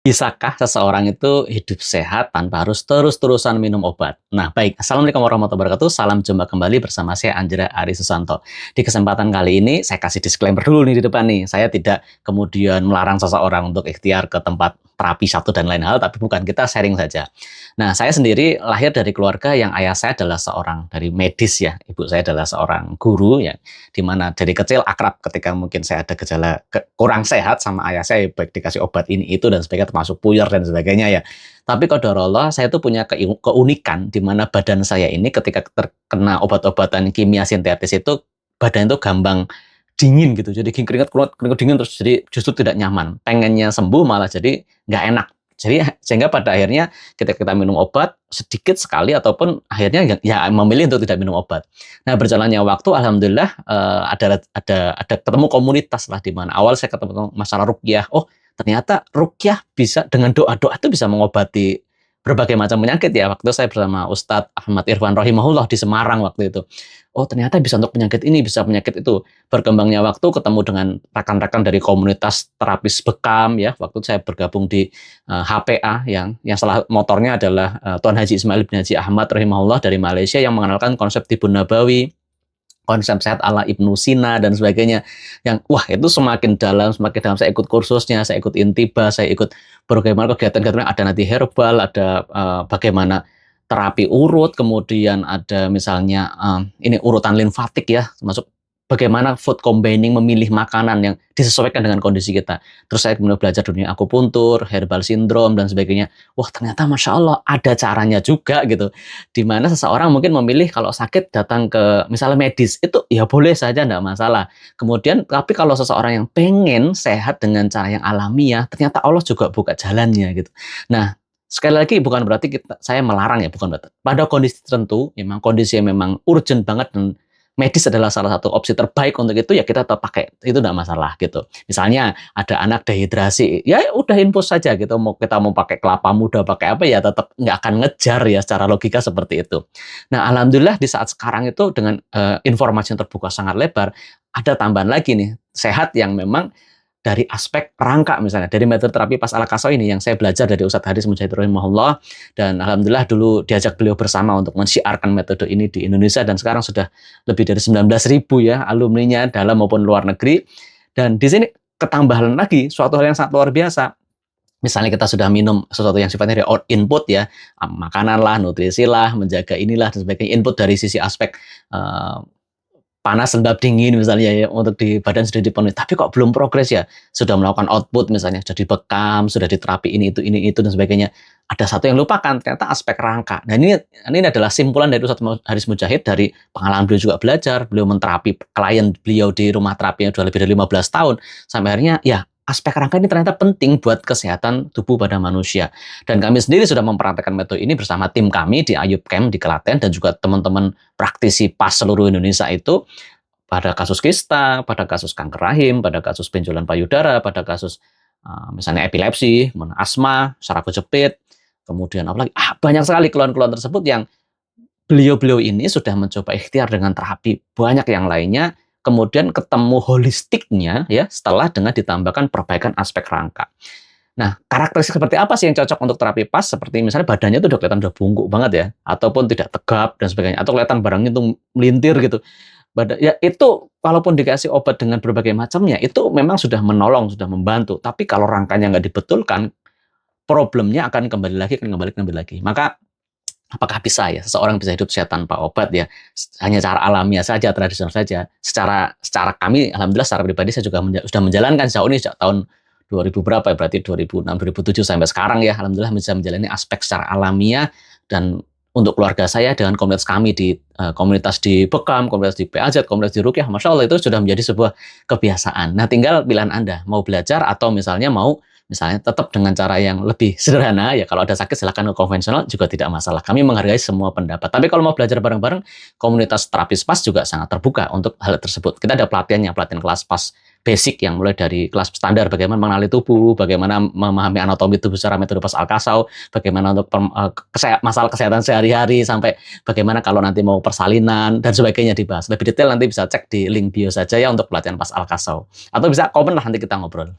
Bisakah seseorang itu hidup sehat tanpa harus terus-terusan minum obat? Nah, baik. Assalamualaikum warahmatullahi wabarakatuh. Salam jumpa kembali bersama saya Andra Ari Susanto. Di kesempatan kali ini saya kasih disclaimer dulu nih di depan nih. Saya tidak kemudian melarang seseorang untuk ikhtiar ke tempat terapi satu dan lain hal, tapi bukan, kita sharing saja. Nah, saya sendiri lahir dari keluarga yang ayah saya adalah seorang dari medis ya. Ibu saya adalah seorang guru ya, di mana dari kecil akrab ketika mungkin saya ada gejala kurang sehat sama ayah saya, baik dikasih obat ini itu dan sebagainya, termasuk puyar dan sebagainya ya. Tapi qadarullah saya tuh punya keunikan di mana badan saya ini ketika terkena obat-obatan kimia sintetis itu badan itu gampang dingin gitu. Jadi keringat keluar, keringat dingin terus jadi justru tidak nyaman. Pengennya sembuh malah jadi nggak enak. Jadi sehingga pada akhirnya ketika kita minum obat sedikit sekali ataupun akhirnya ya memilih untuk tidak minum obat. Nah, berjalannya waktu alhamdulillah ada ketemu komunitas lah di mana awal saya ketemu masalah ruqyah. Oh, ternyata ruqyah bisa dengan doa-doa itu bisa mengobati berbagai macam penyakit ya. Waktu saya bersama Ustadz Ahmad Irfan rahimahullah di Semarang waktu itu. Oh, ternyata bisa untuk penyakit ini, bisa penyakit itu. Berkembangnya waktu ketemu dengan rekan-rekan dari komunitas terapis bekam ya. Waktu saya bergabung di HPA yang salah motornya adalah Tuan Haji Ismail bin Haji Ahmad rahimahullah dari Malaysia yang mengenalkan konsep Tibun Nabawi, konsep sehat ala Ibnu Sina dan sebagainya. Yang wah itu semakin dalam, semakin dalam. Saya ikut kursusnya, saya ikut intibah, saya ikut bagaimana kegiatan-kegiatan, ada nanti herbal, ada bagaimana terapi urut, kemudian ada misalnya ini urutan limfatik ya, termasuk bagaimana food combining, memilih makanan yang disesuaikan dengan kondisi kita. Terus saya kemudian belajar dunia akupuntur, herbal syndrome dan sebagainya. Wah, ternyata Masya Allah ada caranya juga gitu. Di mana seseorang mungkin memilih kalau sakit datang ke misalnya medis, itu ya boleh saja, enggak masalah. Kemudian tapi kalau seseorang yang pengen sehat dengan cara yang alamiah, ternyata Allah juga buka jalannya gitu. Nah, sekali lagi bukan berarti saya melarang ya, bukan berarti. Pada kondisi tertentu, memang kondisi yang memang urgent banget dan medis adalah salah satu opsi terbaik untuk itu, ya kita tetap pakai, itu enggak masalah gitu. Misalnya ada anak dehidrasi, ya udah infus saja gitu, kita mau pakai kelapa muda, pakai apa ya tetap nggak akan ngejar ya, secara logika seperti itu. Nah, alhamdulillah di saat sekarang itu dengan informasi yang terbuka sangat lebar, ada tambahan lagi nih, sehat yang memang dari aspek rangka misalnya, dari metode terapi pas al-Qasau ini yang saya belajar dari Ustadz Haris Mujahid rahimahullah, dan alhamdulillah dulu diajak beliau bersama untuk mensyiarkan metode ini di Indonesia, dan sekarang sudah lebih dari 19.000 ya alumninya dalam maupun luar negeri. Dan di sini ketambahan lagi suatu hal yang sangat luar biasa. Misalnya kita sudah minum sesuatu yang sifatnya dari input ya, makanan lah, nutrisi lah, menjaga inilah dan sebagainya, input dari sisi aspek panas, lembab, dingin misalnya ya, untuk di badan sudah dipenuhi, tapi kok belum progres ya, sudah melakukan output misalnya, sudah dibekam, sudah diterapi ini itu dan sebagainya. Ada satu yang lupakan, ternyata aspek rangka. Nah, ini adalah simpulan dari Ustadz Haris Mujahid, dari pengalaman beliau juga belajar, beliau menterapi klien beliau di rumah terapi yang sudah lebih dari 15 tahun, sampai akhirnya ya aspek rangka ini ternyata penting buat kesehatan tubuh pada manusia. Dan kami sendiri sudah mempraktekkan metode ini bersama tim kami di Ayub Camp di Klaten, dan juga teman-teman praktisi PAS seluruh Indonesia itu, pada kasus kista, pada kasus kanker rahim, pada kasus benjolan payudara, pada kasus misalnya epilepsi, asma, saraf kejepit, kemudian apalagi banyak sekali keluhan-keluhan tersebut yang beliau-beliau ini sudah mencoba ikhtiar dengan terapi banyak yang lainnya, kemudian ketemu holistiknya ya setelah dengan ditambahkan perbaikan aspek rangka. Nah, karakteristik seperti apa sih yang cocok untuk terapi PAS? Seperti misalnya badannya tuh udah kelihatan udah bungkuk banget ya, ataupun tidak tegap dan sebagainya, atau kelihatan barangnya tuh melintir gitu. Ya itu walaupun dikasih obat dengan berbagai macamnya, itu memang sudah menolong, sudah membantu. Tapi kalau rangkanya nggak dibetulkan, problemnya akan kembali lagi. Maka apakah bisa ya seseorang bisa hidup sehat tanpa obat ya? Hanya cara alamiah saja, tradisional saja. Secara kami alhamdulillah secara pribadi saya juga sudah menjalankan sejauh ini sejak tahun 2000 berapa ya? Berarti 2006, 2007 sampai sekarang ya. Alhamdulillah bisa menjalani aspek secara alamiah, dan untuk keluarga saya dengan komunitas kami di komunitas di Bekam, komunitas di PAZ, komunitas di Ruqyah, Masya Allah itu sudah menjadi sebuah kebiasaan. Nah, tinggal pilihan Anda, mau belajar atau misalnya mau tetap dengan cara yang lebih sederhana, ya kalau ada sakit silakan ke konvensional juga tidak masalah. Kami menghargai semua pendapat. Tapi kalau mau belajar bareng-bareng, komunitas terapis PAS juga sangat terbuka untuk hal tersebut. Kita ada pelatihan kelas PAS basic yang mulai dari kelas standar bagaimana mengenali tubuh, bagaimana memahami anatomi tubuh secara metode pas Al-Qasau, bagaimana untuk masalah kesehatan sehari-hari, sampai bagaimana kalau nanti mau persalinan dan sebagainya dibahas. Lebih detail nanti bisa cek di link bio saja ya untuk pelatihan pas Al-Qasau. Atau bisa komen lah nanti kita ngobrol.